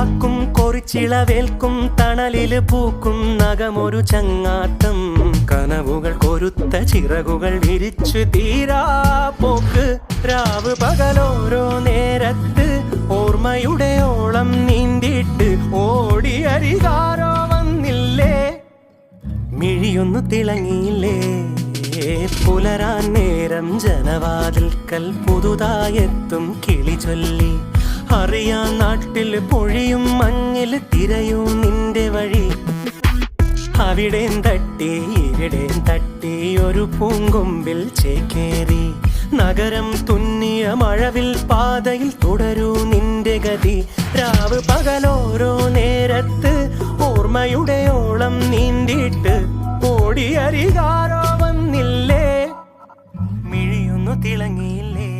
കാക്കും കൊറിച്ചിളവേൽക്കും തണലില് പൂക്കും നഖമൊരു ചങ്ങാത്തം കനവുകൾ കൊരുത്ത ചിറകുകൾ വിരിച്ചു തീരാ പോക്ക് രാവ് പകലോരോ നേരത്ത് ഓർമ്മയുടെ ഓളം നീന്തിയിട്ട് ഓടിയരികാരോ വന്നില്ലേ മിഴിയൊന്നു തിളങ്ങിയില്ലേ പുലരാൻ നേരം ജനവാതിൽക്കൽ പുതുതായെത്തും കിളി ചൊല്ലി അറിയാൻ നാട്ടിൽ പൊഴിയും മഞ്ഞിൽ തിരയൂ നിന്റെ വഴി അവിടേം തട്ടി ഇവിടേം തട്ടി ഒരു പൂങ്കൊമ്പിൽ ചേക്കേറി നഗരം തുന്നിയ മഴവിൽ പാതയിൽ തുടരൂ നിന്റെ ഗതി രാവ് പകലോരോ നേരത്ത് ഓർമ്മയുടെ ഓളം നീന്തിയിട്ട് ഓടിയരികാരോ വന്നില്ലേ മിഴിയൊന്നു തിളങ്ങിയില്ലേ